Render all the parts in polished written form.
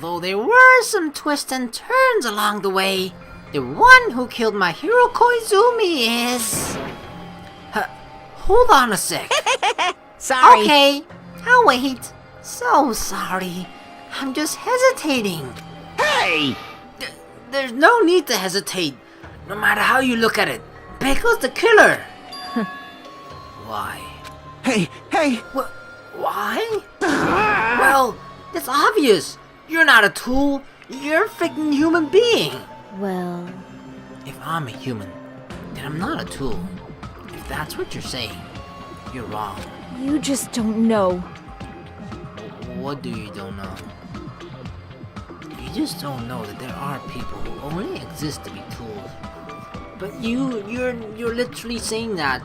Although there were some twists and turns along the way, the one who killed my hero Koizumi is... hold on a sec. Sorry. Okay, I'll wait. So sorry. I'm just hesitating. Hey! There's no need to hesitate. No matter how you look at it, Peko's the killer. Why? Hey! Why? Well, it's obvious. You're not a tool. You're a freaking human being. Well... If I'm a human, then I'm not a tool. If that's what you're saying, you're wrong. You just don't know. What do you don't know? You just don't know that there are people who only exist to be tools. But you're literally saying that.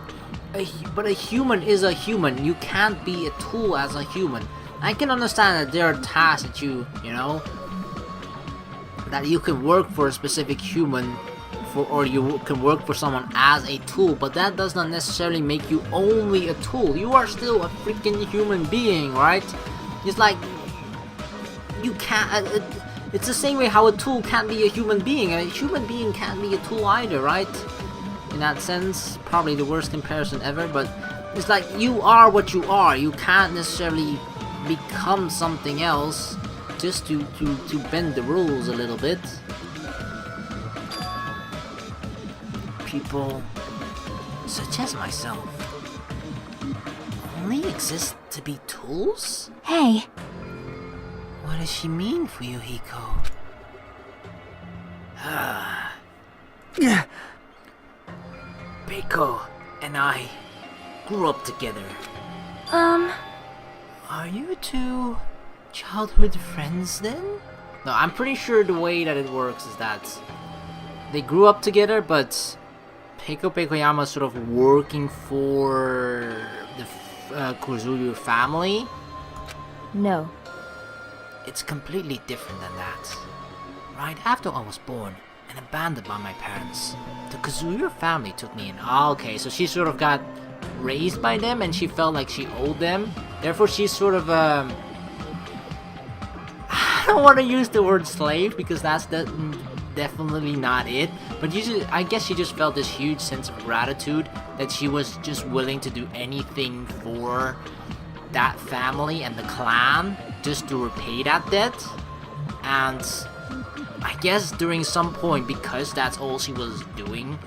But a human is a human. You can't be a tool as a human. I can understand that there are tasks that you know, that you can work for a specific human, or you can work for someone as a tool, but that does not necessarily make you only a tool. You are still a freaking human being, right? It's like, you can't, it's the same way how a tool can't be a human being. A human being can't be a tool either, right? In that sense, probably the worst comparison ever, but it's like, you are what you are. You can't necessarily become something else just to bend the rules a little bit. People such as myself only exist to be tools? Hey, What does she mean, Fuyuhiko? Peko and I grew up together. Are you two childhood friends then? No, I'm pretty sure the way that it works is that they grew up together, but Peko Pekoyama is sort of working for the Kuzuryu family. no. It's completely different than that. Right after I was born and abandoned by my parents, the Kuzuryu family took me in. Ah, okay, so she sort of got raised by them and she felt like she owed them. Therefore, she's sort of I don't want to use the word slave because that's definitely not it. But I guess she just felt this huge sense of gratitude that she was just willing to do anything for that family and the clan just to repay that debt. And I guess during some point, because that's all she was doing,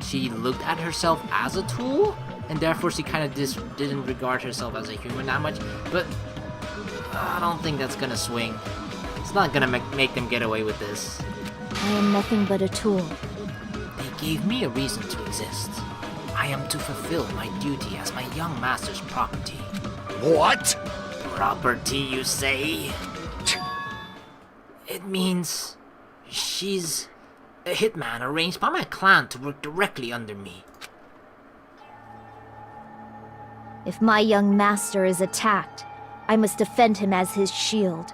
she looked at herself as a tool, and therefore she kind of didn't regard herself as a human that much. But I don't think that's gonna swing. It's not gonna make them get away with this. I am nothing but a tool. They gave me a reason to exist. I am to fulfill my duty as my young master's property. What? Property, you say? It means she's a hitman arranged by my clan to work directly under me. If my young master is attacked, I must defend him as his shield.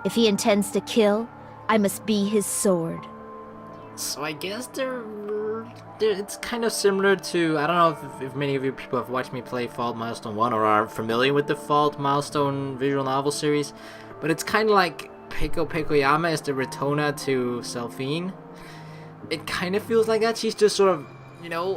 If he intends to kill, I must be his sword. So I guess it's kind of similar to, I don't know if many of you people have watched me play Fault Milestone 1 or are familiar with the Fault Milestone visual novel series, but it's kind of like Peko Pekoyama is the Retona to Selphine. It kind of feels like that. She's just sort of,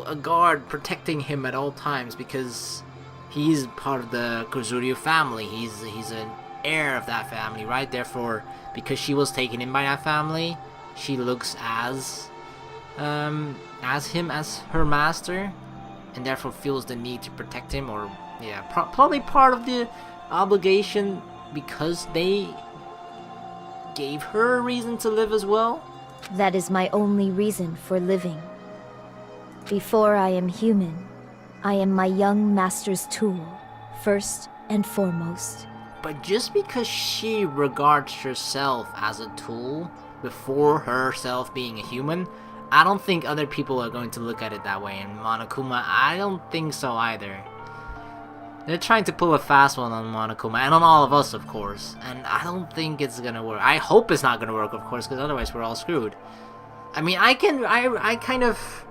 a guard protecting him at all times because he's part of the Kuzuryu family. He's an heir of that family, right? Therefore, because she was taken in by that family, she looks as him as her master, and therefore feels the need to protect him, or probably part of the obligation because they gave her a reason to live as well. That is my only reason for living. Before I am human, I am my young master's tool, first and foremost. But just because she regards herself as a tool before herself being a human, I don't think other people are going to look at it that way. And Monokuma, I don't think so either. They're trying to pull a fast one on Monokuma, and on all of us, of course. And I don't think it's gonna work. I hope it's not gonna work, of course, because otherwise we're all screwed. I mean, I kind of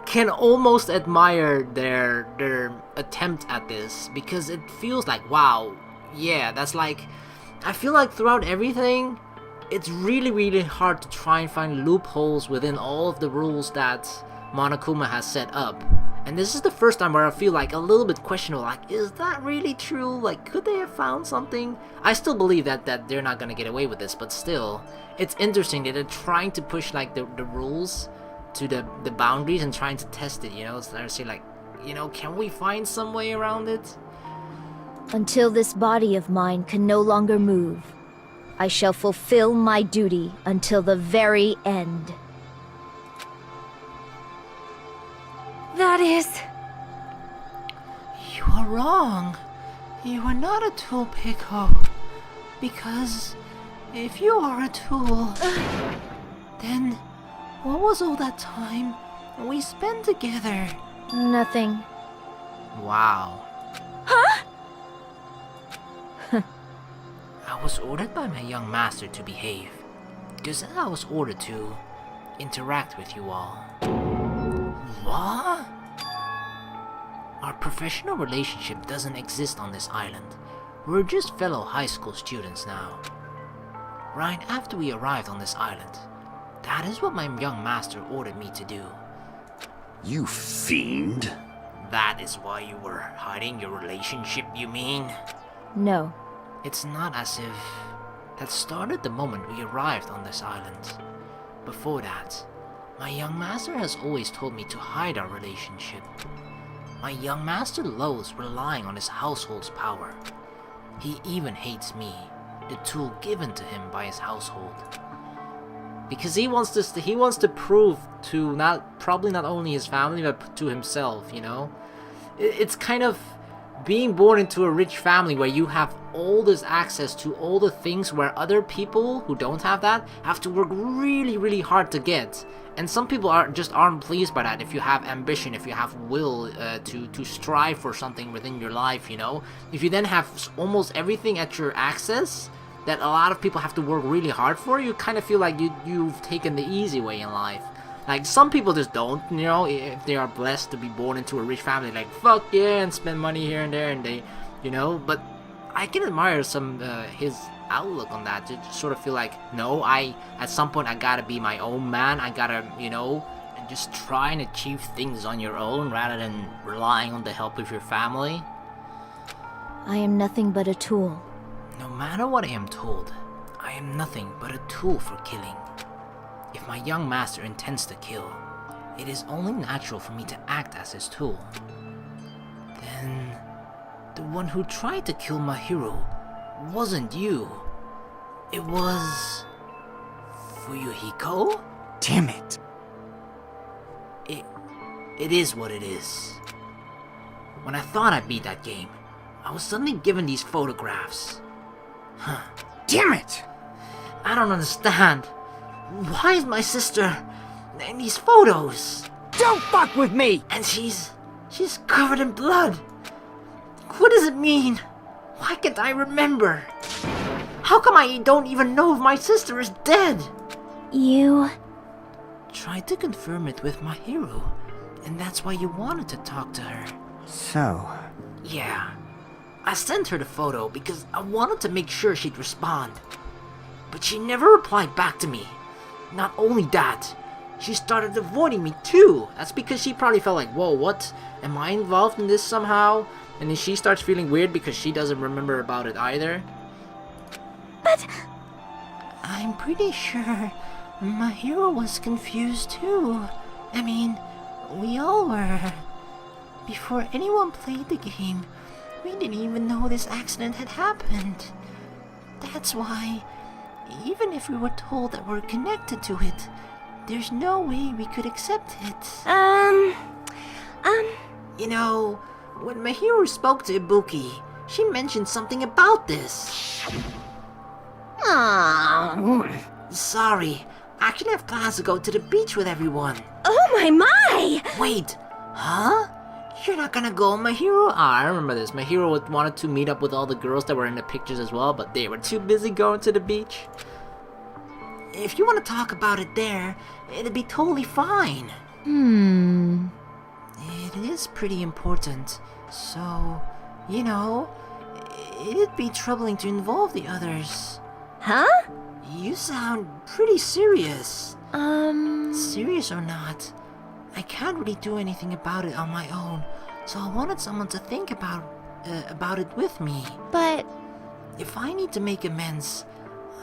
can almost admire their attempt at this, because it feels like, wow, yeah, that's like I feel like throughout everything, it's really hard to try and find loopholes within all of the rules that Monokuma has set up. And this is the first time where I feel like a little bit questionable, like, is that really true? Like, could they have found something? I still believe that they're not gonna get away with this, but still, it's interesting that they're trying to push, like, the rules to the boundaries and trying to test it, you know? So they're saying, like, you know, can we find some way around it? Until this body of mine can no longer move, I shall fulfill my duty until the very end. That is... You are wrong. You are not a tool, Peko. Because if you are a tool, then what was all that time we spent together? Nothing. Wow. Huh? I was ordered by my young master to behave, because I was ordered to interact with you all. What? Our professional relationship doesn't exist on this island. We're just fellow high school students now. Right after we arrived on this island, that is what my young master ordered me to do. You fiend. That is why you were hiding your relationship, you mean? No. It's not as if that started the moment we arrived on this island. Before that, my young master has always told me to hide our relationship. My young master loathes relying on his household's power. He even hates me, the tool given to him by his household. Because he wants to prove to probably not only his family but to himself, you know? It's kind of being born into a rich family where you have all this access to all the things where other people who don't have that have to work really hard to get. And some people aren't pleased by that. If you have ambition, if you have will to strive for something within your life, you know, if you then have almost everything at your access that a lot of people have to work really hard for, you kind of feel like you've taken the easy way in life. Like, some people just don't, you know, if they are blessed to be born into a rich family, like, fuck yeah, and spend money here and there, and they, you know, but I can admire his outlook on that, to sort of feel like, no, at some point I gotta be my own man, I gotta, you know, just try and achieve things on your own rather than relying on the help of your family. I am nothing but a tool. No matter what I am told, I am nothing but a tool for killing. If my young master intends to kill, it is only natural for me to act as his tool. Then, the one who tried to kill my hero wasn't you. It was... Fuyuhiko? Damn it. It is what it is. When I thought I beat that game, I was suddenly given these photographs. Huh. Damn it! I don't understand. Why is my sister in these photos? Don't fuck with me! And she's covered in blood. What does it mean? Why can't I remember? How come I don't even know if my sister is dead? You... Tried to confirm it with my hero, and that's why you wanted to talk to her. So... Yeah. I sent her the photo because I wanted to make sure she'd respond. But she never replied back to me. Not only that, she started avoiding me too. That's because she probably felt like, whoa, what? Am I involved in this somehow? And then she starts feeling weird because she doesn't remember about it either. But... I'm pretty sure my hero was confused too. I mean, we all were. Before anyone played the game, we didn't even know this accident had happened. That's why, even if we were told that we're connected to it, there's no way we could accept it. You know, when my hero spoke to Ibuki, she mentioned something about this. Sorry, I actually have plans to go to the beach with everyone. Oh my! Wait, huh? You're not gonna go, my hero? I remember this. My hero wanted to meet up with all the girls that were in the pictures as well, but they were too busy going to the beach. If you want to talk about it there, it'd be totally fine. It is pretty important, so, you know, it'd be troubling to involve the others. Huh? You sound pretty serious. Serious or not, I can't really do anything about it on my own, so I wanted someone to think about it with me. But If I need to make amends,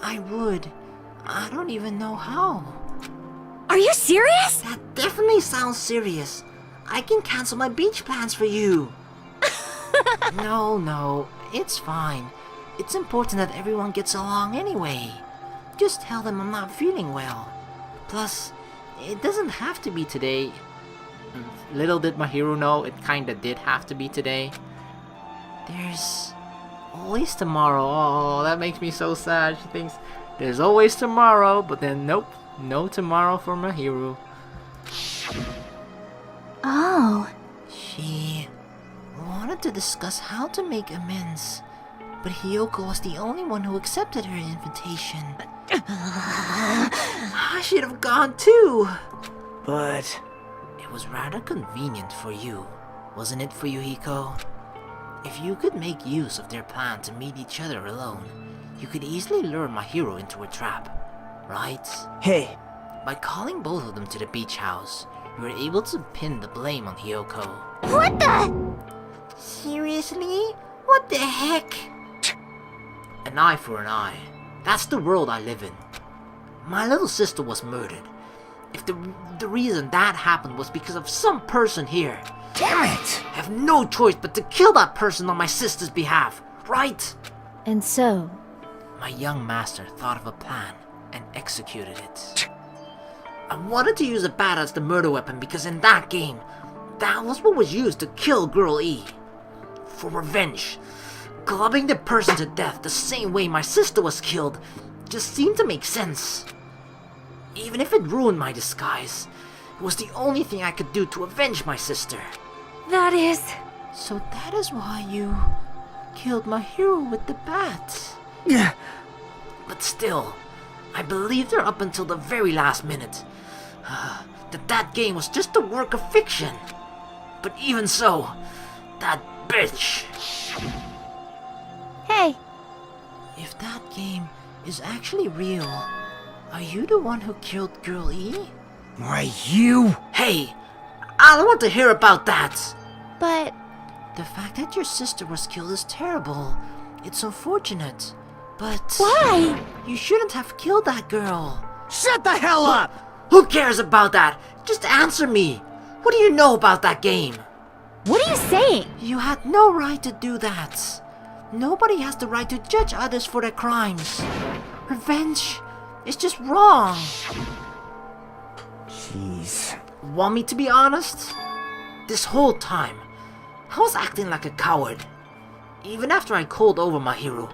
I would. I don't even know how. are you serious? That definitely sounds serious. I can cancel my beach plans for you. No, it's fine. It's important that everyone gets along anyway. Just tell them I'm not feeling well. Plus, it doesn't have to be today. Little did my hero know, it kinda did have to be today. There's always tomorrow. Oh, that makes me so sad. She thinks there's always tomorrow, but then nope, no tomorrow for my hero. Oh. She wanted to discuss how to make amends, but Hiyoko was the only one who accepted her invitation. I should have gone too. But It was rather convenient for you, wasn't it, Fuyuhiko? If you could make use of their plan to meet each other alone, you could easily lure my hero into a trap, right? hey, By calling both of them to the beach house, you were able to pin the blame on Hiyoko. What the? Seriously? What the heck? An eye for an eye. That's the world I live in. My little sister was murdered. If the reason that happened was because of some person here, damn it! I have no choice but to kill that person on my sister's behalf, right? And so, My young master thought of a plan and executed it. I wanted to use a bat as the murder weapon because in that game, that was what was used to kill Girl E. For revenge, clubbing the person to death the same way my sister was killed just seemed to make sense. Even if it ruined my disguise, it was the only thing I could do to avenge my sister. that is... So that is why you killed my hero with the bat. Yeah. But still, I believed her up until the very last minute. That game was just a work of fiction. But even so, that bitch. Hey, If that game is actually real, are you the one who killed Girl E? Why, you? Hey, I don't want to hear about that. but... The fact that your sister was killed is terrible. It's unfortunate. But Why? you shouldn't have killed that girl. Shut the hell up! Who cares about that? Just answer me. What do you know about that game? What are you saying? You had no right to do that. Nobody has the right to judge others for their crimes. Revenge is just wrong. Jeez. Want me to be honest? This whole time, I was acting like a coward. Even after I called over my hero,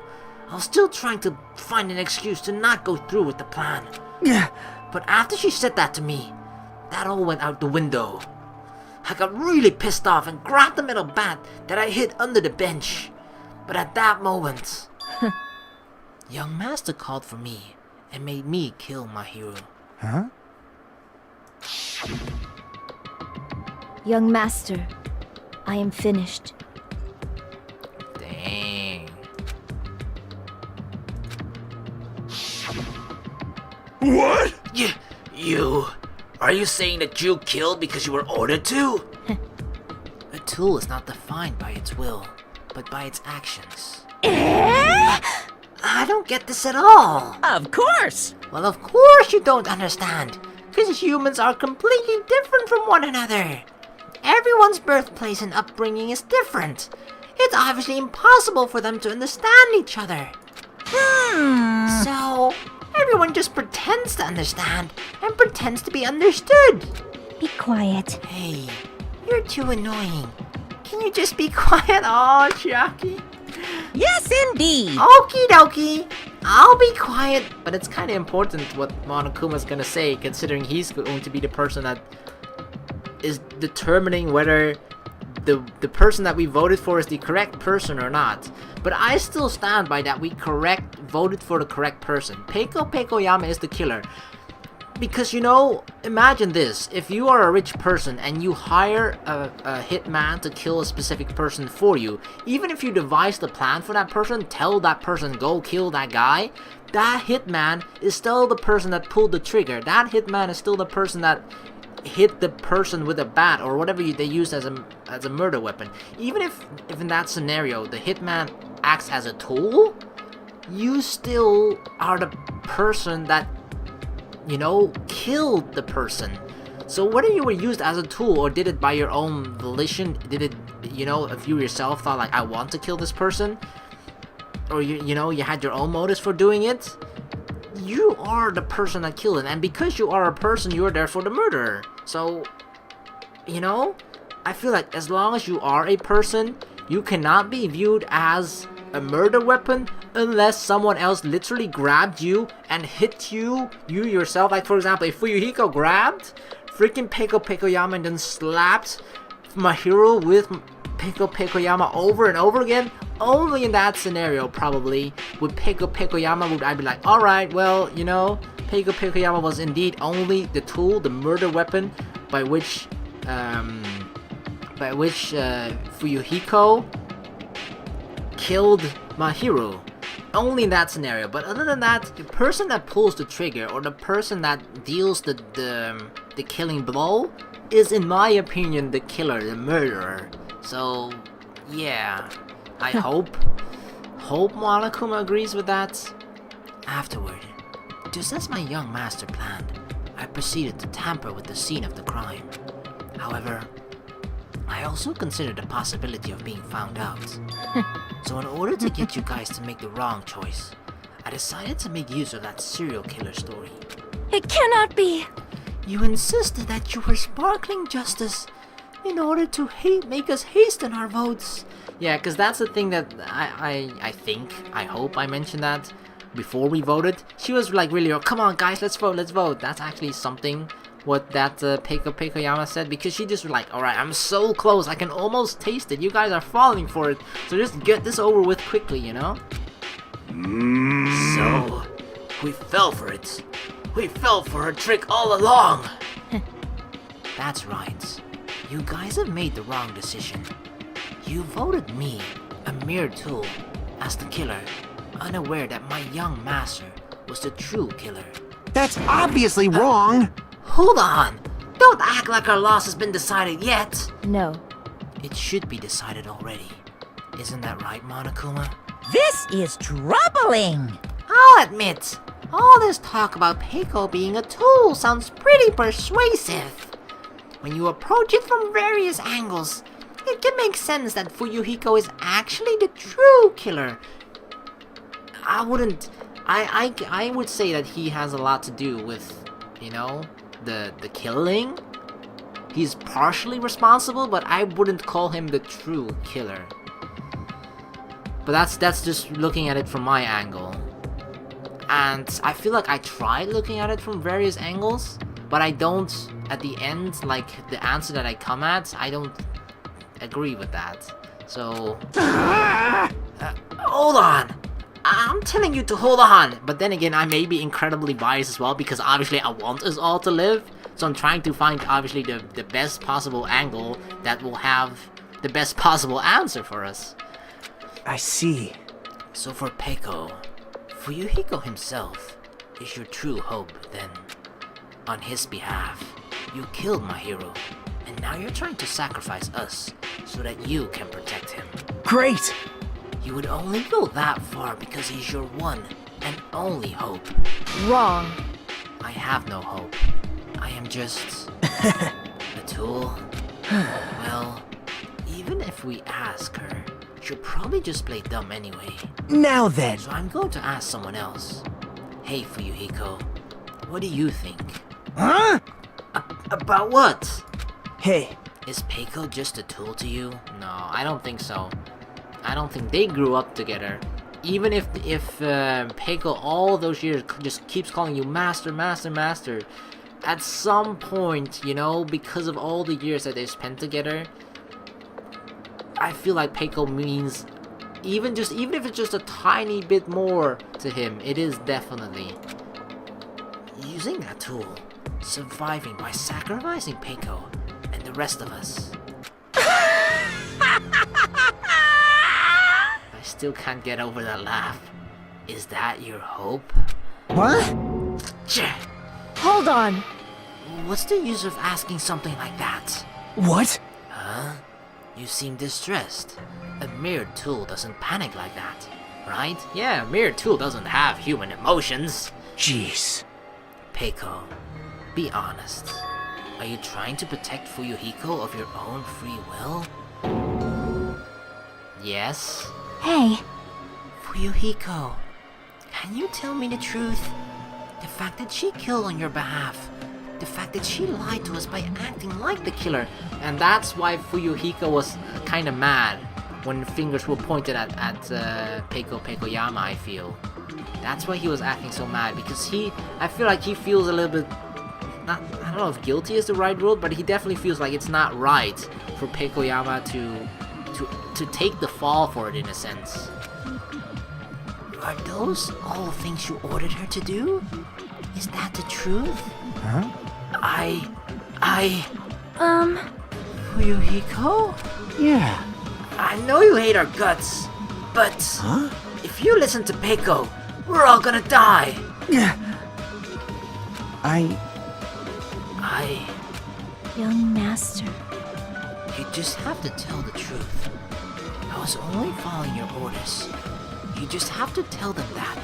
I was still trying to find an excuse to not go through with the plan. Yeah. But after she said that to me, that all went out the window. I got really pissed off and grabbed the metal bat that I hid under the bench. But at that moment, young master called for me and made me kill my hero. Huh? Young master, I am finished. Dang. What? You? Are you saying that you killed because you were ordered to? A tool is not defined by its will, but by its actions. I don't get this at all. Of course! Well, of course you don't understand, because humans are completely different from one another. Everyone's birthplace and upbringing is different. It's obviously impossible for them to understand each other. So, everyone just pretends to understand and pretends to be understood. Be quiet. Hey, you're too annoying. Can you just be quiet? Oh, Chiaki. Yes, indeed! Okie dokie. I'll be quiet. But it's kind of important what Monokuma's gonna say, considering he's going to be the person that is determining whether the person that we voted for is the correct person or not. But I still stand by that we voted for the correct person. Peko Yama is the killer. Because, you know, imagine this. If you are a rich person and you hire a hitman to kill a specific person for you, even if you devise the plan for that person, tell that person, go kill that guy, that hitman is still the person that pulled the trigger. That hitman is still the person that hit the person with a bat or whatever they use as a murder weapon. Even if in that scenario the hitman acts as a tool, you still are the person that, you know, killed the person. So whether you were used as a tool or did it by your own volition, did it, you know, if you yourself thought like, I want to kill this person, or you know, you had your own motives for doing it, you are the person that killed it. And because you are a person, you are therefore the murderer. So, you know, I feel like as long as you are a person, you cannot be viewed as a murder weapon unless someone else literally grabbed you and hit you yourself. Like, for example, if Fuyuhiko grabbed freaking Pekoyama and then slapped Mahiro with Pekoyama over and over again, only in that scenario probably would Pekoyama would I'd be like, alright, well, you know, Pekoyama was indeed only the tool, the murder weapon by which Fuyuhiko killed Mahiro. Only in that scenario. But other than that, the person that pulls the trigger or the person that deals the killing blow is, in my opinion, the killer, the murderer. So yeah, I hope Monokuma agrees with that. Afterward, just as my young master planned, I proceeded to tamper with the scene of the crime. However, I also considered the possibility of being found out. So in order to get you guys to make the wrong choice, I decided to make use of that serial killer story. It cannot be! You insisted that you were sparkling justice in order to make us hasten our votes. Yeah, because that's the thing that I hope I mentioned that before we voted. She was like really, come on guys, let's vote. That's actually something what that Pekoyama said, because she just was like, alright, I'm so close, I can almost taste it, you guys are falling for it, so just get this over with quickly, you know? So, we fell for it. We fell for her trick all along. That's right. You guys have made the wrong decision. You voted me, a mere tool, as the killer, unaware that my young master was the true killer. That's obviously wrong! Hold on! Don't act like our loss has been decided yet! No. It should be decided already. Isn't that right, Monokuma? This is troubling. I'll admit, all this talk about Peko being a tool sounds pretty persuasive. When you approach it from various angles, it can make sense that Fuyuhiko is actually the true killer. I would say that he has a lot to do with, you know, the killing. He's partially responsible, but I wouldn't call him the true killer. But that's just looking at it from my angle. And I feel like I tried looking at it from various angles, but I don't, at the end, like the answer that I come at, I don't agree with that. So hold on. I'm telling you to hold on, but then again, I may be incredibly biased as well, because obviously I want us all to live, so I'm trying to find obviously the best possible angle that will have the best possible answer for us. I see. So for Peko, Fuyuhiko himself is your true hope then. On his behalf, you killed my hero, and now you're trying to sacrifice us so that you can protect him. Great! You would only go that far because he's your one and only hope. Wrong. I have no hope. I am just a tool. Well, even if we ask her, she'll probably just play dumb anyway. Now then! So I'm going to ask someone else. Hey Fuyuhiko, what do you think? Huh? About what? Hey. Is Peko just a tool to you? No, I don't think so. I don't think they grew up together. Even if Peko all those years just keeps calling you master, master, master, at some point, you know, because of all the years that they spent together, I feel like Peko means even if it's just a tiny bit more to him, it is definitely using that tool. surviving by sacrificing Peko and the rest of us. I still can't get over that laugh. Is that your hope? What? Tch! Hold on! What's the use of asking something like that? What? Huh? You seem distressed. A mere tool doesn't panic like that, right? Yeah, a mere tool doesn't have human emotions. Jeez. Peko, be honest. Are you trying to protect Fuyuhiko of your own free will? Yes? Hey, Fuyuhiko, can you tell me the truth? The fact that she killed on your behalf, the fact that she lied to us by acting like the killer, and that's why Fuyuhiko was kinda mad when fingers were pointed at Peko Pekoyama, I feel. That's why he was acting so mad, because I feel like he feels a little bit, I don't know if guilty is the right word, but he definitely feels like it's not right for Pekoyama to take the fall for it in a sense. Are those all things you ordered her to do? Is that the truth? Huh? Fuyuhiko? Yeah. I know you hate our guts, but Huh? if you listen to Peko, we're all gonna die. Yeah. young master. You just have to tell the truth. I was only following your orders. You just have to tell them that.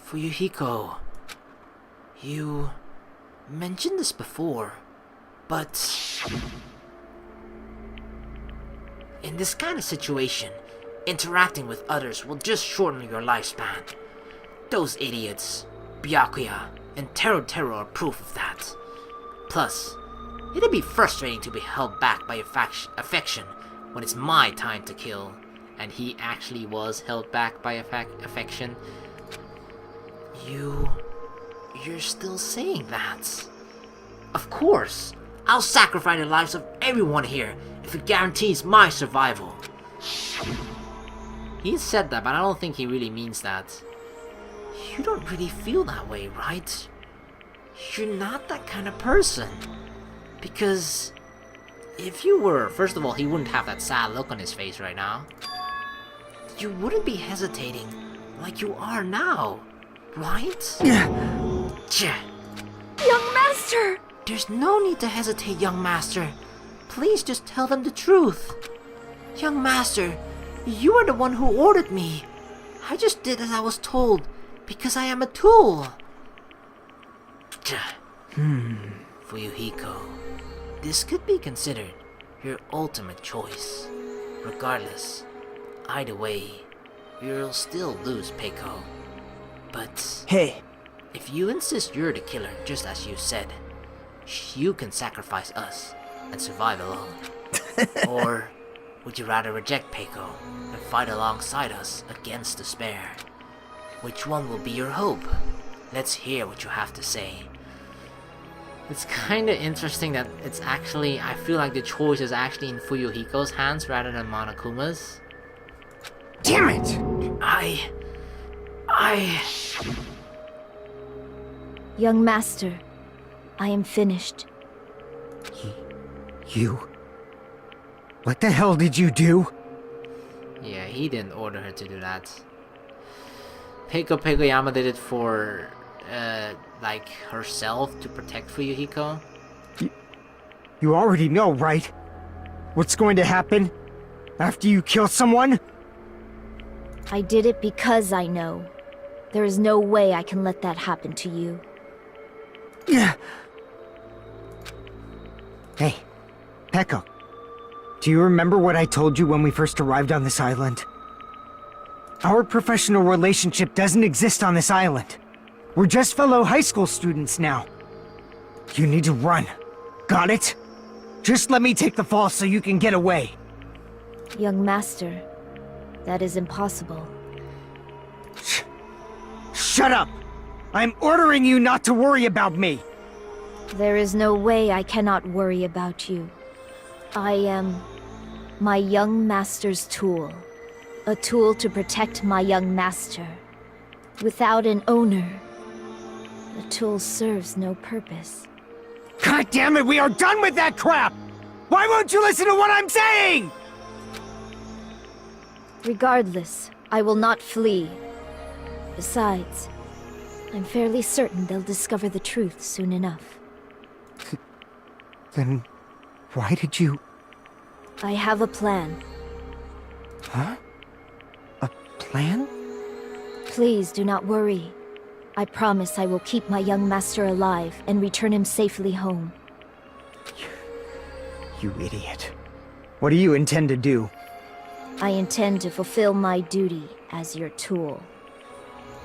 Fuyuhiko, you mentioned this before, but in this kind of situation, interacting with others will just shorten your lifespan. Those idiots, Byakuya and Tero are proof of that. Plus, it'd be frustrating to be held back by affection when it's my time to kill, and he actually was held back by affection. You're still saying that? Of course, I'll sacrifice the lives of everyone here if it guarantees my survival. He said that, but I don't think he really means that. You don't really feel that way, right? You're not that kind of person. Because if you were, first of all, he wouldn't have that sad look on his face right now. You wouldn't be hesitating like you are now, right? Tch. Young master! There's no need to hesitate, young master. Please just tell them the truth. Young master, you are the one who ordered me. I just did as I was told, because I am a tool. Fuyuhiko, this could be considered your ultimate choice. Regardless, either way, you'll still lose Peko. But Hey. if you insist you're the killer, just as you said, you can sacrifice us and survive alone. Or would you rather reject Peko and fight alongside us against despair? Which one will be your hope? Let's hear what you have to say. It's kinda interesting that it's actually, I feel like the choice is actually in Fuyuhiko's hands rather than Monokuma's. Damn it! Young master, I am finished. You? What the hell did you do? Yeah, he didn't order her to do that. Peko Pekoyama did it for, like, herself to protect Fuyuhiko. You already know, right? What's going to happen after you kill someone? I did it because I know. There is no way I can let that happen to you. Hey, Peko. Do you remember what I told you when we first arrived on this island? Our professional relationship doesn't exist on this island. We're just fellow high school students now. You need to run. Got it? Just let me take the fall so you can get away. Young master, that is impossible. Shut up! I'm ordering you not to worry about me! There is no way I cannot worry about you. I am my young master's tool. A tool to protect my young master. Without an owner, the tool serves no purpose. God damn it, we are done with that crap! Why won't you listen to what I'm saying? Regardless, I will not flee. Besides, I'm fairly certain they'll discover the truth soon enough. Then, why did you... I have a plan. Huh? A plan? Please do not worry. I promise I will keep my young master alive and return him safely home. You idiot. What do you intend to do? I intend to fulfill my duty as your tool.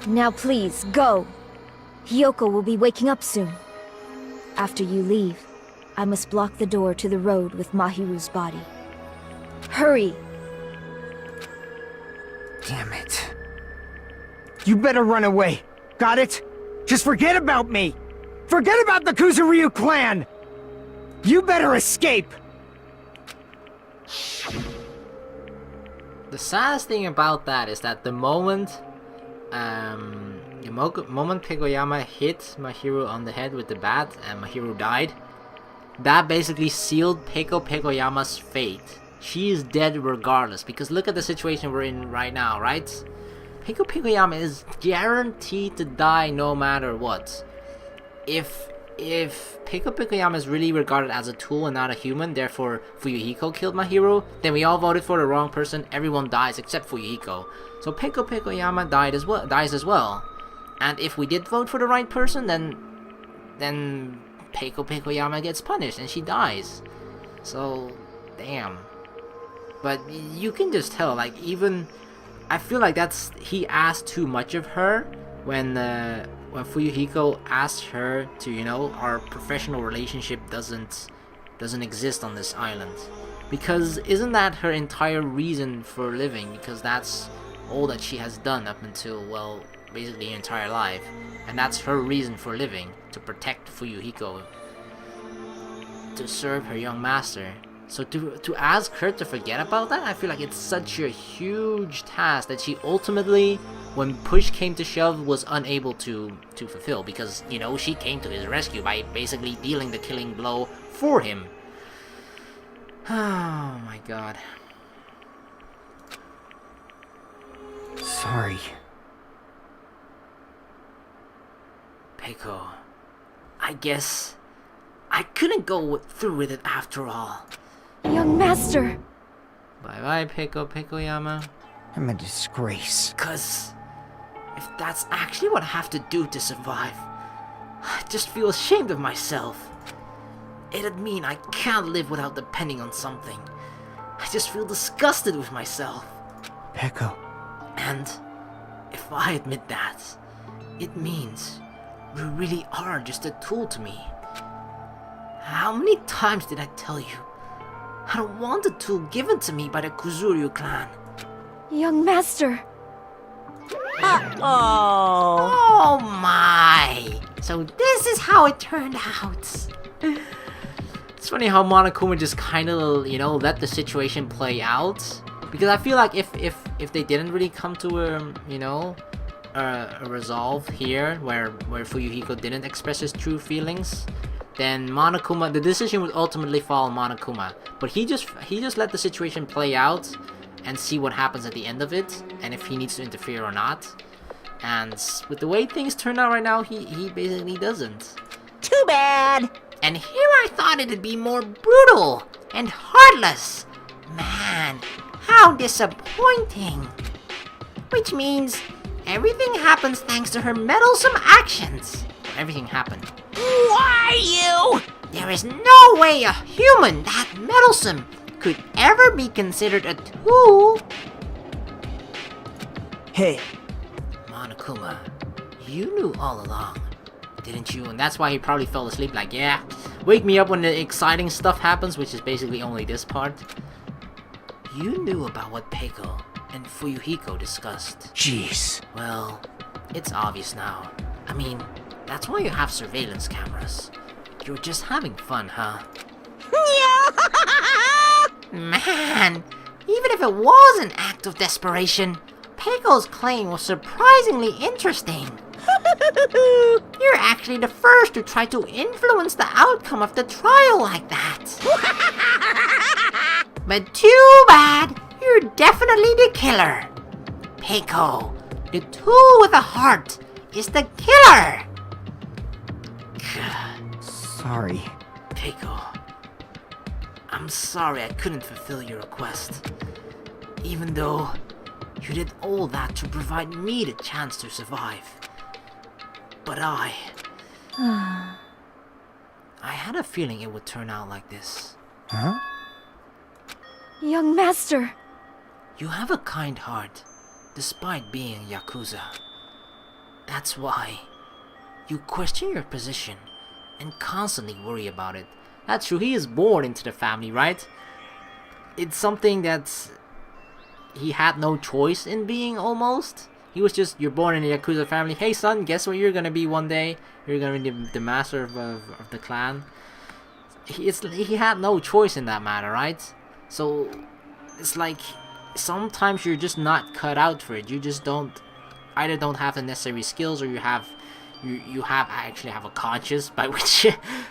Now please, go! Hiyoko will be waking up soon. After you leave, I must block the door to the road with Mahiru's body. Hurry! Damn it. You better run away. Got it? Just forget about me! Forget about the Kuzuryu clan! You better escape! The saddest thing about that is that the moment Pekoyama hit Mahiru on the head with the bat and Mahiru died, that basically sealed Pekoyama's fate. She is dead regardless, because look at the situation we're in right now, right? Pekoyama is guaranteed to die no matter what. If Pekoyama is really regarded as a tool and not a human, therefore Fuyuhiko killed Mahiru, then we all voted for the wrong person, everyone dies except Fuyuhiko. So Pekoyama dies as well. And if we did vote for the right person, then Pekoyama gets punished and she dies. So, damn. But you can just tell, like, even... I feel like he asked too much of her when Fuyuhiko asked her to, you know, our professional relationship doesn't exist on this island. Because isn't that her entire reason for living? Because that's all that she has done up until, well, basically her entire life. And that's her reason for living, to protect Fuyuhiko, to serve her young master. So to ask her to forget about that, I feel like it's such a huge task that she ultimately, when push came to shove, was unable to fulfill, because, you know, she came to his rescue by basically dealing the killing blow for him. Oh my god. Sorry. Peko, I guess I couldn't go through with it after all. Young master! Bye-bye, Pekoyama. I'm a disgrace. 'Cause if that's actually what I have to do to survive, I just feel ashamed of myself. It'd mean I can't live without depending on something. I just feel disgusted with myself. Peko. And if I admit that, it means we really are just a tool to me. How many times did I tell you? I don't want a tool given to me by the Kuzuryu clan. Young master! Uh-oh. Oh my! So this is how it turned out. It's funny how Monokuma just kind of, you know, let the situation play out. Because I feel like if they didn't really come to a, you know, a resolve here where Fuyuhiko didn't express his true feelings, then Monokuma, the decision would ultimately fall on Monokuma. But he just let the situation play out and see what happens at the end of it, and if he needs to interfere or not. And with the way things turn out right now, he basically doesn't. Too bad. And here I thought it'd be more brutal and heartless. Man, how disappointing. Which means everything happens thanks to her meddlesome actions. Everything happened. Why you? There is no way a human that meddlesome could ever be considered a tool. Hey. Monokuma, you knew all along, didn't you? And that's why he probably fell asleep like, yeah, wake me up when the exciting stuff happens, which is basically only this part. You knew about what Peko and Fuyuhiko discussed. Jeez. Well, it's obvious now. I mean, that's why you have surveillance cameras. You're just having fun, huh? Man, even if it was an act of desperation, Peko's claim was surprisingly interesting. You're actually the first to try to influence the outcome of the trial like that. But too bad, you're definitely the killer. Peko, the tool with a heart, is the killer. Sorry. Peko, I'm sorry I couldn't fulfill your request. Even though you did all that to provide me the chance to survive. But I had a feeling it would turn out like this. Huh? Young master! You have a kind heart, despite being a Yakuza. That's why you question your position and constantly worry about it. That's true, he is born into the family, right? It's something that he had no choice in being, almost. He was just, you're born in a Yakuza family. Hey son, guess what you're gonna be one day? You're gonna be the master of the clan. He had no choice in that matter, right? So, it's like, sometimes you're just not cut out for it. You just either don't have the necessary skills, or you actually have a conscience, by which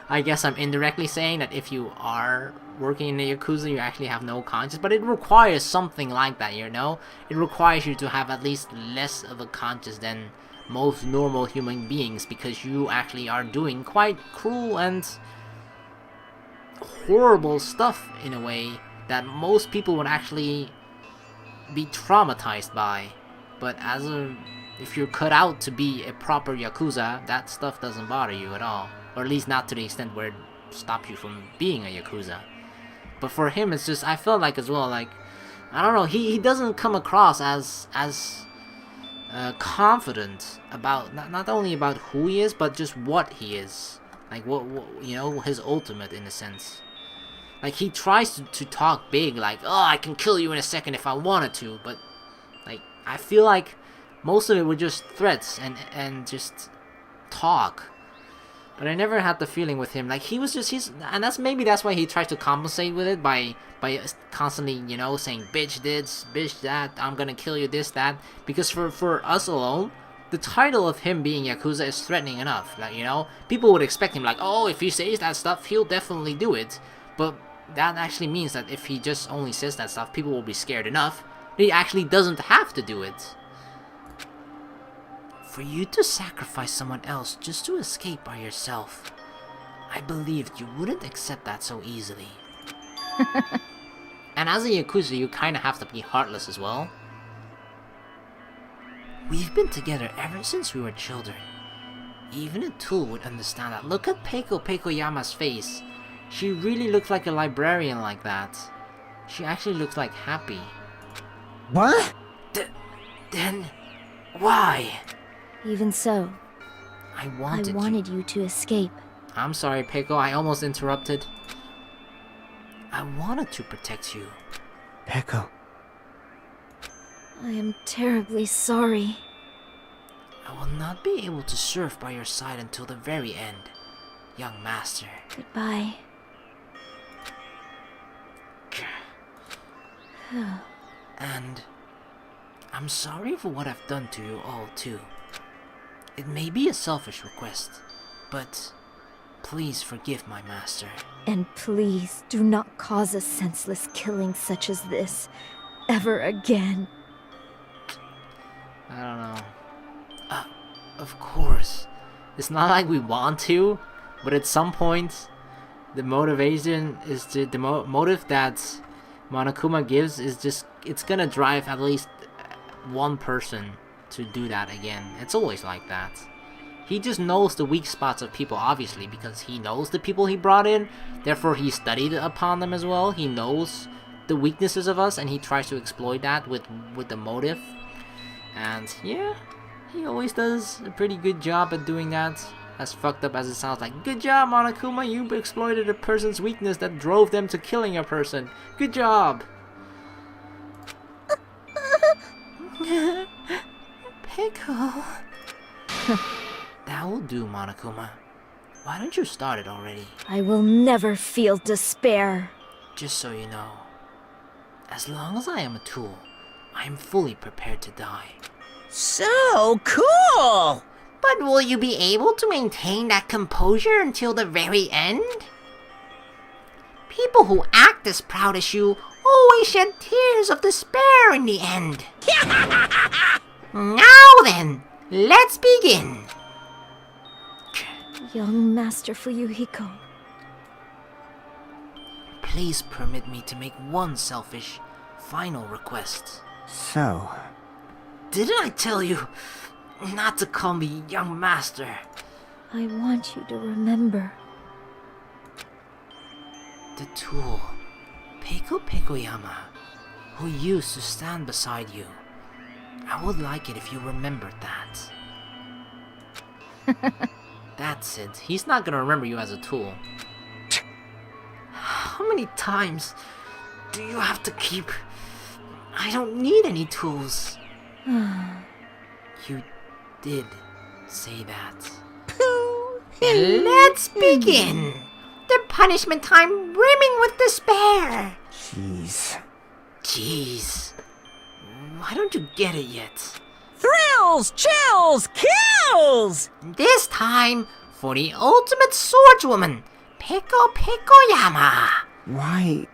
I guess I'm indirectly saying that if you are working in the Yakuza, you actually have no conscience. But it requires something like that, you know? It requires you to have at least less of a conscience than most normal human beings, because you actually are doing quite cruel and horrible stuff in a way that most people would actually be traumatized by. But if you're cut out to be a proper Yakuza, that stuff doesn't bother you at all. Or at least not to the extent where it stops you from being a Yakuza. But for him, it's just, I felt like as well, like, I don't know, he doesn't come across as confident about, not only about who he is, but just what he is. Like, what you know, his ultimate, in a sense. Like, he tries to talk big, like, oh, I can kill you in a second if I wanted to, but, like, I feel like most of it were just threats and just talk. But I never had the feeling with him, like, he was just, and that's why he tries to compensate with it by constantly, you know, saying, bitch this, bitch that, I'm gonna kill you, this, that. Because for us alone, the title of him being Yakuza is threatening enough. Like, you know, people would expect him, like, oh, if he says that stuff, he'll definitely do it. But that actually means that if he just only says that stuff, people will be scared enough. He actually doesn't have to do it. For you to sacrifice someone else just to escape by yourself, I believed you wouldn't accept that so easily. And as a Yakuza, you kinda have to be heartless as well. We've been together ever since we were children. Even a tool would understand that. Look at Pekoyama's face. She really looks like a librarian like that. She actually looks like happy. What? Then, why? Even so, I I wanted you to escape. I'm sorry, Peko, I almost interrupted. I wanted to protect you. Peko. I am terribly sorry. I will not be able to serve by your side until the very end, young master. Goodbye. And I'm sorry for what I've done to you all too. It may be a selfish request, but please forgive my master. And please do not cause a senseless killing such as this ever again. I don't know. Of course. It's not like we want to, but at some point, the motivation is the motive that Monokuma gives is just, it's gonna drive at least one person to do that again. It's always like that. He just knows the weak spots of people, obviously, because he knows the people he brought in, therefore he studied upon them as well. He knows the weaknesses of us, and he tries to exploit that with the motive. And yeah, he always does a pretty good job at doing that. As fucked up as it sounds, like, good job, Monokuma, you exploited a person's weakness that drove them to killing a person. Good job. Peko. That will do, Monokuma. Why don't you start it already? I will never feel despair. Just so you know, as long as I am a tool, I'm fully prepared to die. So cool! But will you be able to maintain that composure until the very end? People who act as proud as you always shed tears of despair in the end. Now then, let's begin. Young Master Fuyuhiko. Please permit me to make one selfish, final request. So, Didn't I tell you not to call me young master? I want you to remember. The tool, Peko Pekoyama, who used to stand beside you. I would like it if you remembered that. That's it. He's not gonna remember you as a tool. How many times do you have to keep... I don't need any tools. You did say that. Let's begin! The punishment time brimming with despair! Jeez. Why don't you get it yet? Thrills, chills, kills! This time, for the ultimate swordswoman, Peko Pekoyama! why?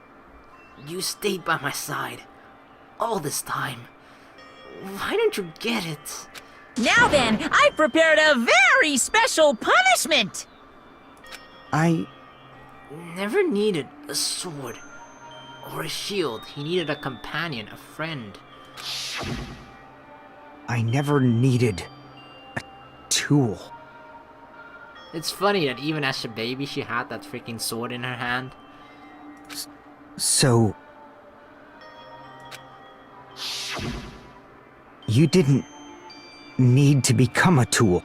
You stayed by my side all this time. Why don't you get it? Now then, I prepared a very special punishment! I... Never needed a sword or a shield. He needed a companion, a friend. I never needed a tool. It's funny that even as a baby, she had that freaking sword in her hand. So... you didn't need to become a tool.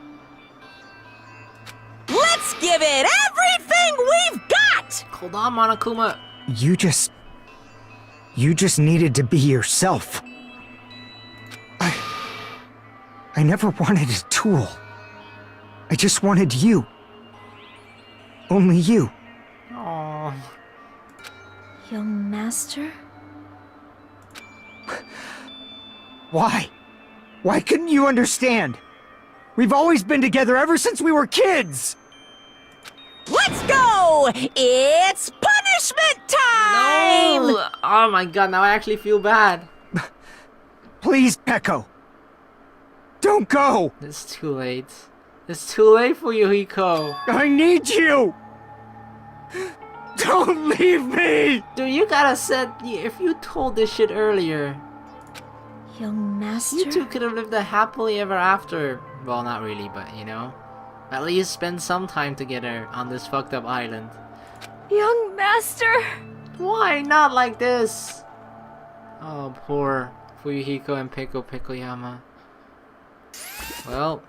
Let's give it everything we've got! Hold on, Monokuma. You just needed to be yourself. I never wanted a tool. I just wanted you. Only you. Aww. Young Master? Why? Why couldn't you understand? We've always been together ever since we were kids! Let's go! It's punishment time! No! Oh my god, now I actually feel bad. Please, Peko. Don't go! It's too late. It's too late for you, Hiko. I need you! Don't leave me! Dude, you gotta said if you told this shit earlier, Young Master? you two could have lived a happily ever after. Well, not really, but you know. At least spend some time together on this fucked up island. Young Master! Why not like this? Oh, poor Fuyuhiko and Peko Pekoyama. Well.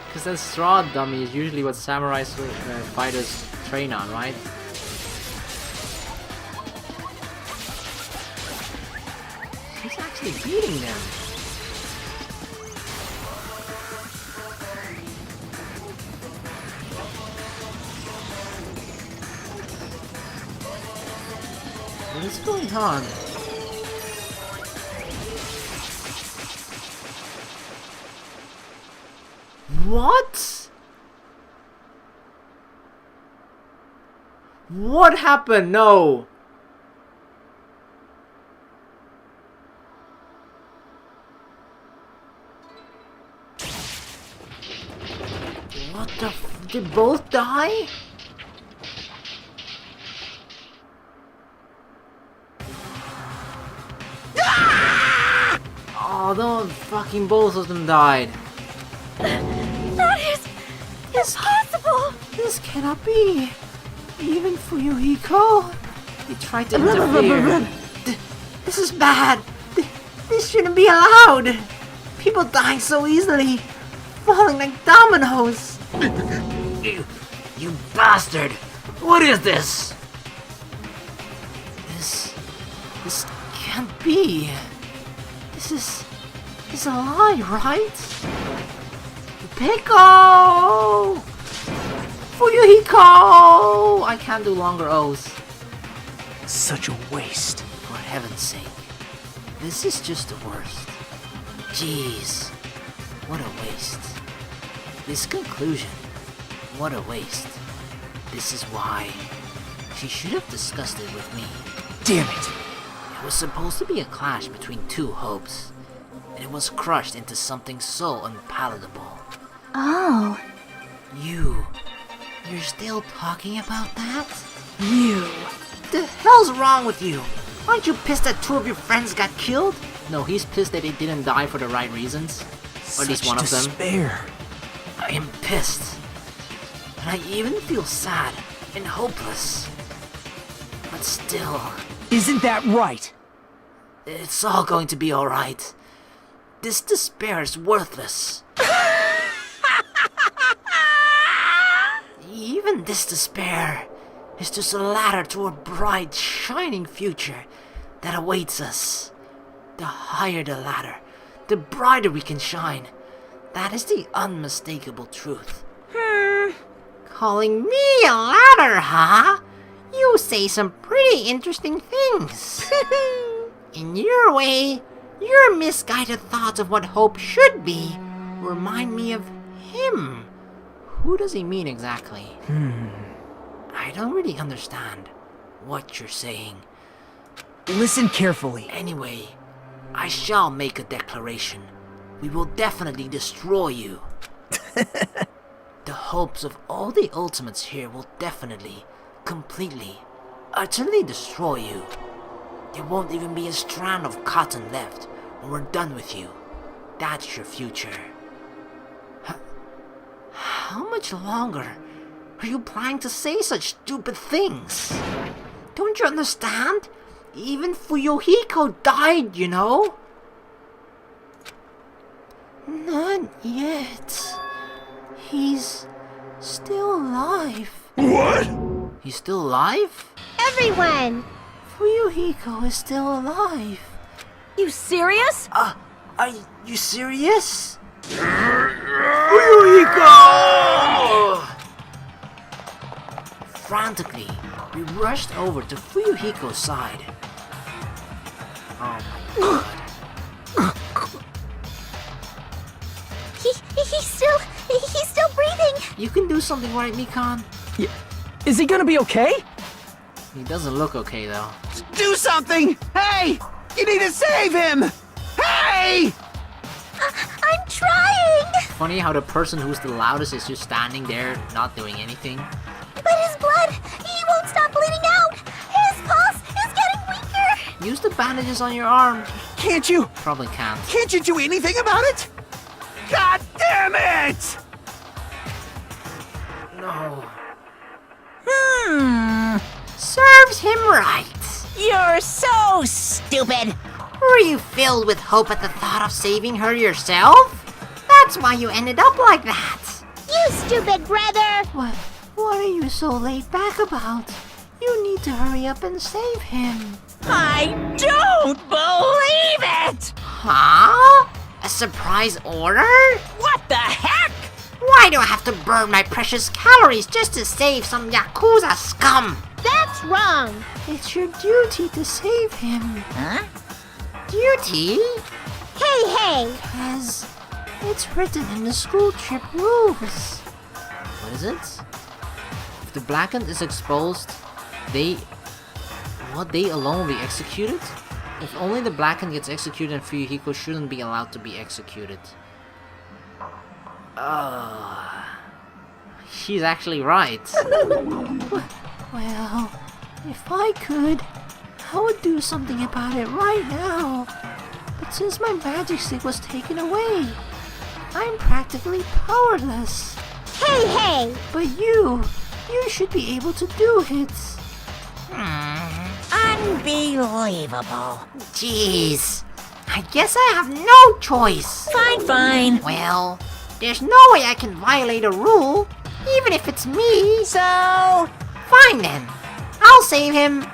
Because that straw dummy is usually what samurai fighters train on, right? He's actually beating them. What is going on? What? What happened? No. What the did both die? Oh, no, fucking both of them died. That is impossible! This cannot be. Even Fuyuhiko. He tried to interfere. This is bad. This shouldn't be allowed! People dying so easily! Falling like dominoes! You bastard! What is this? This can't be. This is a lie, right? Peko! Fuyuhiko! I can't do longer O's. Such a waste. For heaven's sake. This is just the worst. Jeez. What a waste. This conclusion. What a waste. This is why. She should have discussed it with me. Damn it. It was supposed to be a clash between two hopes. And it was crushed into something so unpalatable. Oh. You're still talking about that? You. The hell's wrong with you? Aren't you pissed that two of your friends got killed? No, he's pissed that they didn't die for the right reasons. Or at least one of them. Despair. I am pissed. And I even feel sad and hopeless. But still, Isn't that right? it's all going to be alright. This despair is worthless. Even this despair is just a ladder to a bright, shining future that awaits us. The higher the ladder, the brighter we can shine. That is the unmistakable truth. Calling me a ladder, huh? You say some pretty interesting things. In your way, your misguided thoughts of what hope should be remind me of him. Who does he mean exactly? I don't really understand what you're saying. Listen carefully. Anyway, I shall make a declaration. We will definitely destroy you. The hopes of all the ultimates here will definitely, completely, utterly destroy you. There won't even be a strand of cotton left when we're done with you. That's your future. How much longer are you planning to say such stupid things? Don't you understand? Even Fuyuhiko died, you know? Not yet. He's still alive. What? He's still alive? Everyone! Fuyuhiko is still alive. You serious? Are you serious? Fuyuhiko! Frantically, we rushed over to Fuyuhiko's side. Oh my god. He's still breathing. You can do something, right, Mikan? Is he gonna be okay? He doesn't look okay, though. Do something! Hey! You need to save him! Hey! I'm trying! Funny how the person who's the loudest is just standing there, not doing anything. But his blood, he won't stop bleeding out! His pulse is getting weaker! Use the bandages on your arm. Can't you Probably can't. do anything about it? God damn it! No. Serves him right. You're so stupid. Were you filled with hope at the thought of saving her yourself? That's why you ended up like that. You stupid brother! What are you so laid back about? You need to hurry up and save him. I don't believe it. Huh? A surprise order? What the heck? Why do I have to burn my precious calories just to save some Yakuza scum? That's wrong! It's your duty to save him. Huh? Duty? Hey! Because it's written in the school trip rules. What is it? If the blackened is exposed, they alone will be executed? If only the blackened gets executed, and Fuyuhiko shouldn't be allowed to be executed. She's actually right. Well, if I could, I would do something about it right now. But since my magic stick was taken away, I'm practically powerless. Hey! But you should be able to do it. Unbelievable. Jeez, I I guess I have no choice. Fine, fine. Well, there's no way I can violate a rule, even if it's me. So, Fine then. I'll save him.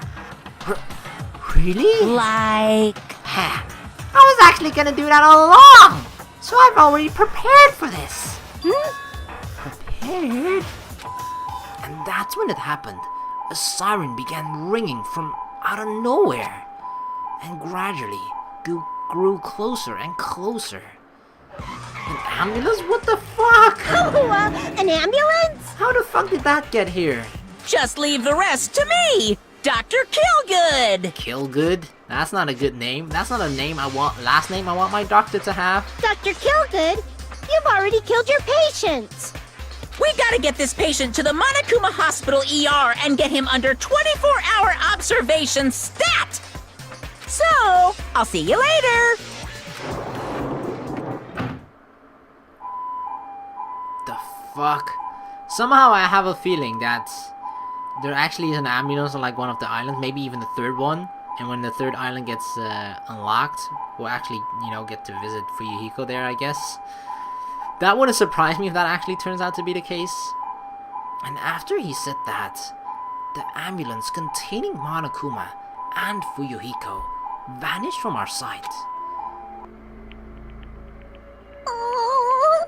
Really? like... Ha. I was actually gonna do that all along. So I've already prepared for this. Prepared? And that's when it happened. A siren began ringing from out of nowhere. And gradually grew closer and closer. An ambulance? What the fuck? Oh, an ambulance? How the fuck did that get here? Just leave the rest to me, Dr. Killgood. Killgood? That's not a good name. That's not a name last name I want my doctor to have. Dr. Killgood, you've already killed your patients. We gotta get this patient to the Monokuma Hospital ER and get him under 24-hour observation stat! So, I'll see you later! The fuck? Somehow I have a feeling that there actually is an ambulance on like one of the islands, maybe even the third one. And when the third island gets unlocked, we'll actually, get to visit Fuyuhiko there, I guess. That wouldn't surprise me if that actually turns out to be the case. And after he said that, the ambulance containing Monokuma and Fuyuhiko vanished from our sight. Oh,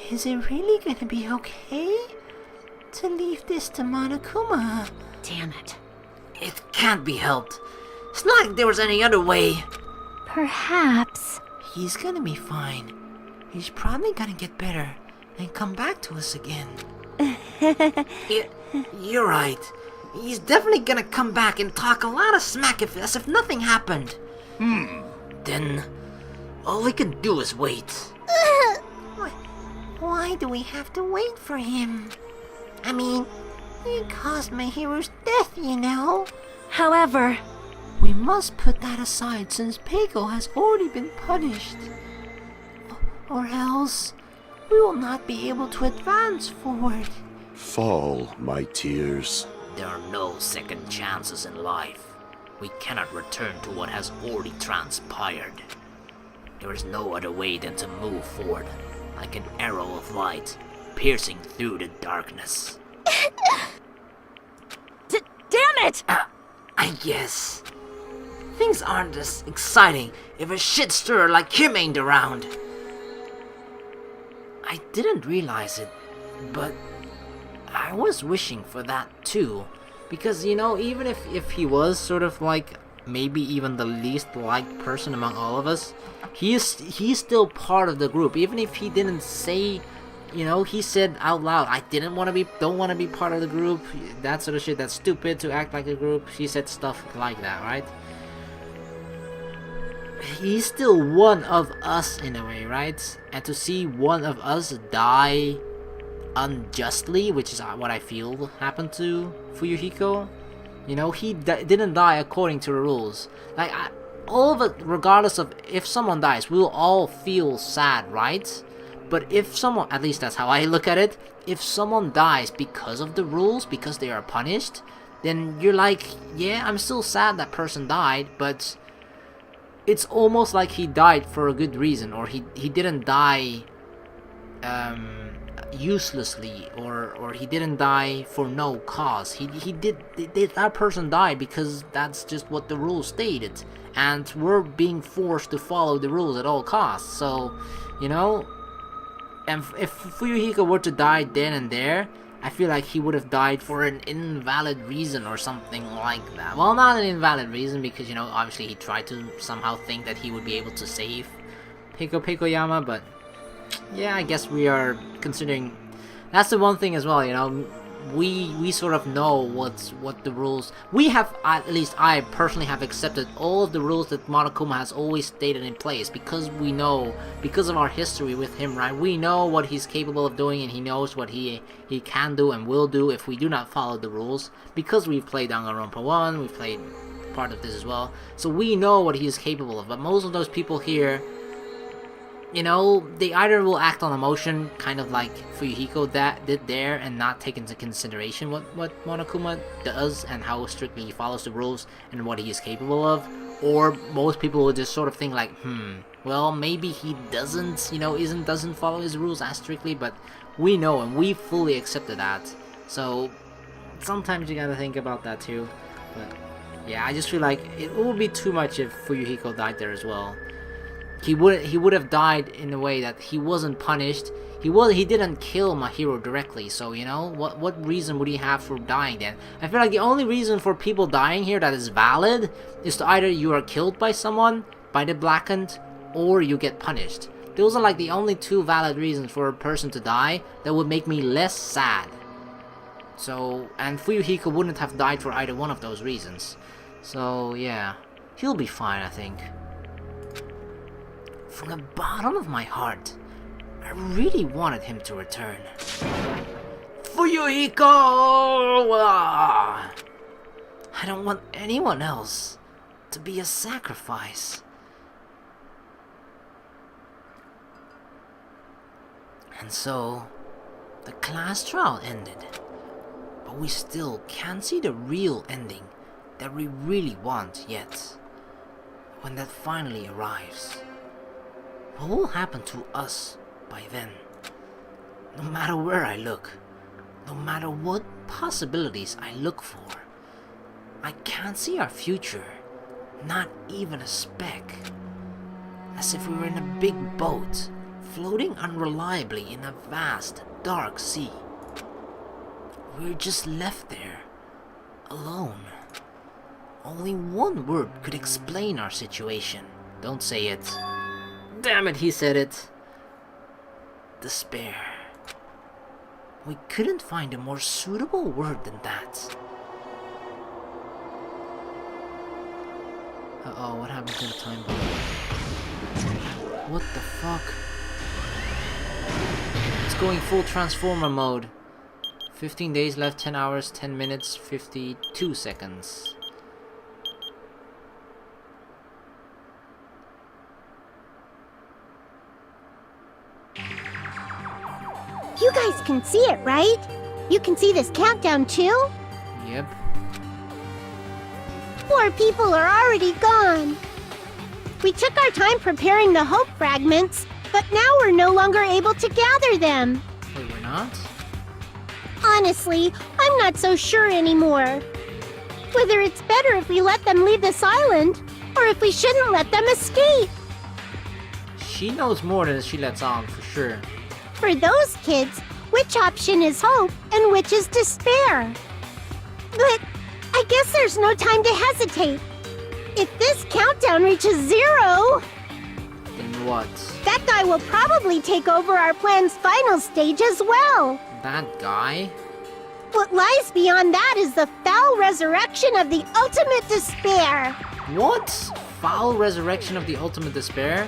Is it really gonna be okay to leave this to Monokuma? damn it. It can't be helped. It's not like there was any other way. Perhaps. He's gonna be fine. He's probably gonna get better and come back to us again. You're right. He's definitely gonna come back and talk a lot of smack as if nothing happened. Then all we can do is wait. Why do we have to wait for him? I mean, he caused my hero's death, However, We must put that aside since Peko has already been punished. Or else, we will not be able to advance forward. Fall, my tears. There are no second chances in life. We cannot return to what has already transpired. There is no other way than to move forward, like an arrow of light, piercing through the darkness. damn it! I guess. Things aren't as exciting if a shit stirrer like him ain't around. I didn't realize it, but I was wishing for that too. Because, even if he was sort of like maybe even the least liked person among all of us, he's still part of the group. Even if he didn't say, he said out loud, I don't want to be part of the group, that sort of shit, that's stupid to act like a group. He said stuff like that, right? He's still one of us in a way, right? And to see one of us die unjustly, which is what I feel happened to Fuyuhiko. He didn't die according to the rules. Like, all of it, regardless of if someone dies, we'll all feel sad, right? But if someone, at least that's how I look at it, if someone dies because of the rules, because they are punished, then you're like, yeah, I'm still sad that person died, but it's almost like he died for a good reason, or he didn't die uselessly, or he didn't die for no cause. That person died because that's just what the rules stated, and we're being forced to follow the rules at all costs. So, and if Fuyuhiko were to die then and there, I feel like he would have died for an invalid reason or something like that. Well, not an invalid reason, because, obviously he tried to somehow think that he would be able to save Pekoyama, but yeah, I guess we are considering. That's the one thing as well, we sort of know what the rules. We have, at least I personally have accepted all of the rules that Monokuma has always stated in place, because we know, because of our history with him, right? We know what he's capable of doing, and he knows what he can do and will do if we do not follow the rules, because we've played Danganronpa 1, we've played part of this as well, so we know what he is capable of. But most of those people here, you know, they either will act on emotion, kind of like Fuyuhiko that did there, and not take into consideration what Monokuma does and how strictly he follows the rules and what he is capable of, or most people will just sort of think like, well, maybe he doesn't, you know, doesn't follow his rules as strictly, but we know and we fully accepted that. So sometimes you gotta think about that too. But yeah, I just feel like it would be too much if Fuyuhiko died there as well. He would have died in a way that he wasn't punished. He didn't kill my hero directly, so you know, what reason would he have for dying then? I feel like the only reason for people dying here that is valid is to either you are killed by someone, by the Blackened, or you get punished. Those are like the only two valid reasons for a person to die that would make me less sad. So, and Fuyuhiko wouldn't have died for either one of those reasons. So yeah, he'll be fine, I think. From the bottom of my heart, I really wanted him to return. Fuyuhiko! I don't want anyone else to be a sacrifice. And so, the class trial ended. But we still can't see the real ending that we really want yet. When that finally arrives, what will happen to us by then? No matter where I look, no matter what possibilities I look for, I can't see our future, not even a speck. As if we were in a big boat, floating unreliably in a vast, dark sea. We're just left there, alone. Only one word could explain our situation. Don't say it. Damn it, he said it. Despair. We couldn't find a more suitable word than that. Uh-oh, what happened to the time bomb? What the fuck? It's going full transformer mode. 15 days left, 10 hours, 10 minutes, 52 seconds. You guys can see it, right? You can see this countdown too? Yep. 4 people are already gone. We took our time preparing the hope fragments, but now we're no longer able to gather them. Wait, we're not? Honestly, I'm not so sure anymore. Whether it's better if we let them leave this island, or if we shouldn't let them escape. She knows more than she lets on, for sure. For those kids, which option is hope and which is despair? But I guess there's no time to hesitate. If this countdown reaches 0... Then what? that guy will probably take over our plan's final stage as well. That guy? What lies beyond that is the foul resurrection of the ultimate despair. What? Foul resurrection of the ultimate despair?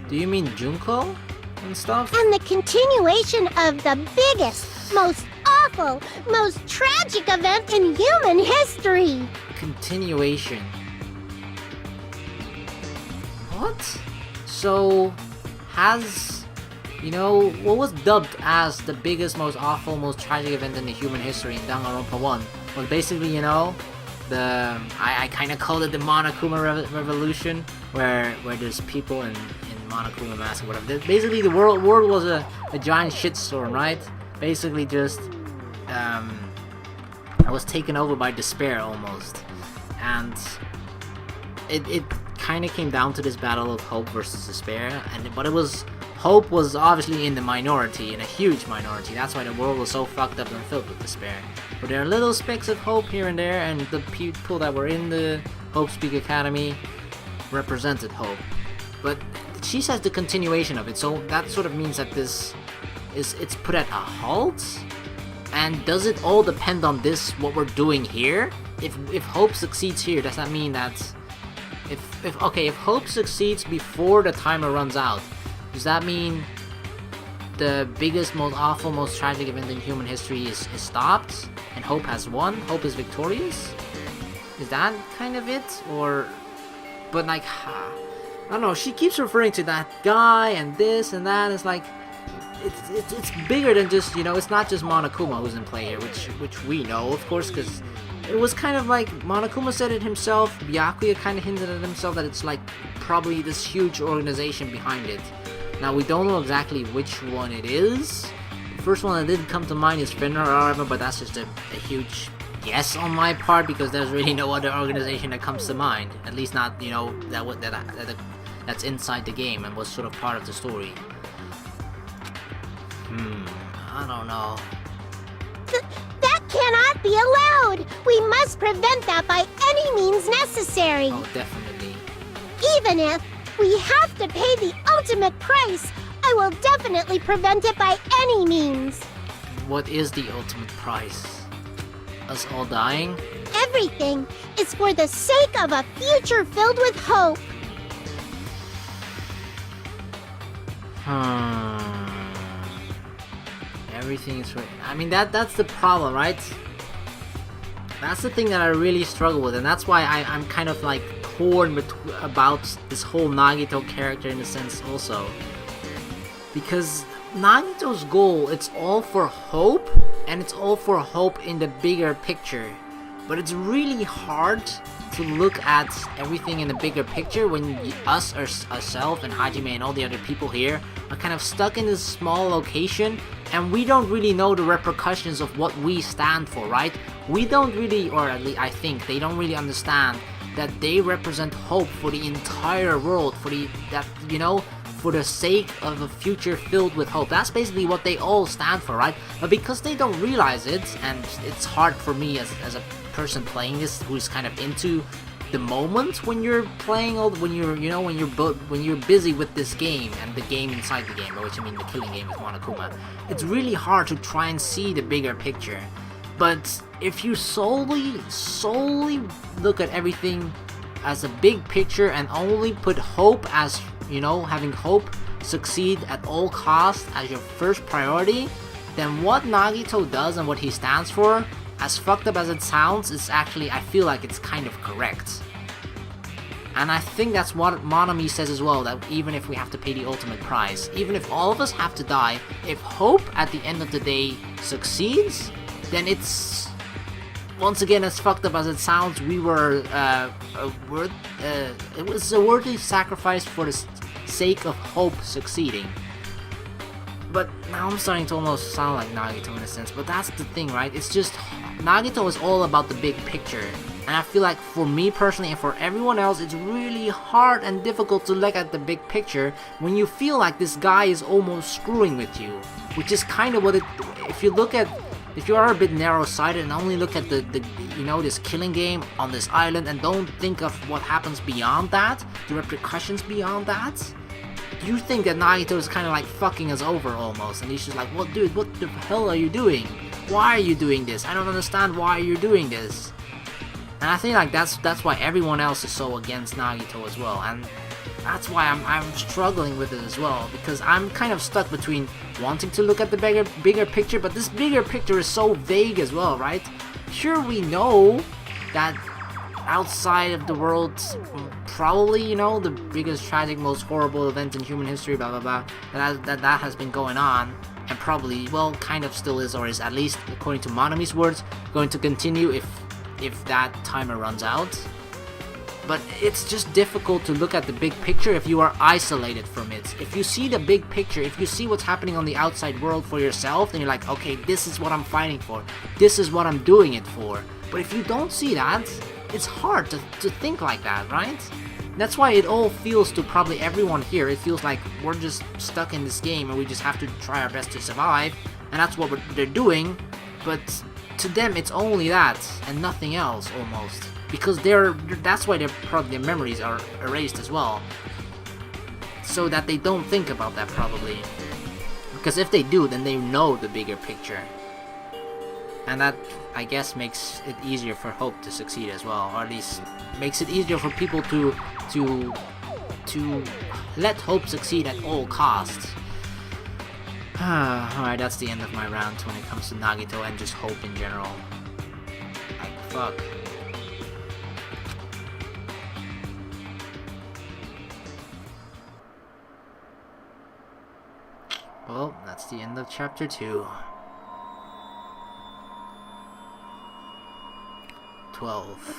Do you mean Junko and stuff? And the continuation of the biggest, most awful, most tragic event in human history. Continuation. What? So, has, you know, what was dubbed as the biggest, most awful, most tragic event in the human history in Danganronpa 1 was basically, you know, I kind of called it the Monokuma revolution, where there's people in Monokuma mask or whatever. Basically, the world was a giant shitstorm, right? Basically, just I was taken over by despair almost, and it kind of came down to this battle of hope versus despair, but hope was obviously in the minority, in a huge minority. That's why the world was so fucked up and filled with despair. But there are little specks of hope here and there, and the people that were in the Hope Speak Academy represented hope. But she says the continuation of it, so that sort of means that it's put at a halt. And does it all depend on this, what we're doing here? If hope succeeds here, does that mean that if hope succeeds before the timer runs out, does that mean the biggest, most awful, most tragic event in human history is stopped and hope has won? Hope is victorious? Is that kind of it? Or, but like, I don't know, she keeps referring to that guy and this and that. It's like, it's bigger than just, you know, it's not just Monokuma who's in play here, which we know, of course, because it was kind of like, Monokuma said it himself, Byakuya kind of hinted at himself that it's like probably this huge organization behind it. Now, we don't know exactly which one it is. The first one that didn't come to mind is Finra, however, but that's just a huge guess on my part, because there's really no other organization that comes to mind. At least not, you know, that's inside the game and was sort of part of the story. I don't know. That cannot be allowed! We must prevent that by any means necessary! Oh, definitely. Even if we have to pay the ultimate price, I will definitely prevent it by any means! What is the ultimate price? Us all dying? Everything is for the sake of a future filled with hope! Everything is right. I mean, that's the problem, right? That's the thing that I really struggle with, and that's why I'm kind of like torn about this whole Nagito character in a sense also. Because Nagito's goal, it's all for hope, and it's all for hope in the bigger picture. But it's really hard to look at everything in the bigger picture when ourselves and Hajime and all the other people here are kind of stuck in this small location, and we don't really know the repercussions of what we stand for, right? We don't really, or at least I think they don't really understand that they represent hope for the entire world, for the sake of a future filled with hope. That's basically what they all stand for, right? But because they don't realize it, and it's hard for me as a person playing this who's kind of into the moment when you're playing, when you're busy with this game and the game inside the game, by which I mean the killing game with Monokuma, it's really hard to try and see the bigger picture. But if you solely look at everything as a big picture and only put hope as, you know, having hope succeed at all costs as your first priority, then what Nagito does and what he stands for, as fucked up as it sounds, is actually, I feel like it's kind of correct. And I think that's what Monami says as well, that even if we have to pay the ultimate price, even if all of us have to die, if hope at the end of the day succeeds, then it's, once again, as fucked up as it sounds, it was a worthy sacrifice for the sake of hope succeeding. But now I'm starting to almost sound like Nagito in a sense, but that's the thing, right? It's just, Nagito is all about the big picture. And I feel like for me personally and for everyone else, it's really hard and difficult to look at the big picture when you feel like this guy is almost screwing with you. Which is kind of what it, if you are a bit narrow-sighted and only look at the this killing game on this island and don't think of what happens beyond that, the repercussions beyond that, you think that Nagito is kind of like fucking us over almost, and he's just like, well, dude, what the hell are you doing? Why are you doing this? I don't understand why you're doing this. And I think like that's why everyone else is so against Nagito as well, and that's why I'm struggling with it as well, because I'm kind of stuck between wanting to look at the bigger picture, but this bigger picture is so vague as well, right? Sure, we know that outside of the world, probably, the biggest, tragic, most horrible event in human history, blah blah blah, that has been going on, and probably, well, kind of still is, or is at least, according to Monami's words, going to continue if that timer runs out. But it's just difficult to look at the big picture if you are isolated from it. If you see the big picture, if you see what's happening on the outside world for yourself, then you're like, okay, this is what I'm fighting for. This is what I'm doing it for. But if you don't see that, it's hard to think like that, right? That's why it all feels to probably everyone here, it feels like we're just stuck in this game and we just have to try our best to survive. And that's what they're doing. But to them, it's only that and nothing else, almost. Because that's why their memories are erased as well. So that they don't think about that, probably. Because if they do, then they know the bigger picture. And that, I guess, makes it easier for hope to succeed as well. Or at least makes it easier for people to let hope succeed at all costs. Alright, that's the end of my rant when it comes to Nagito and just hope in general. Like, fuck. Well, that's the end of chapter 2. 12.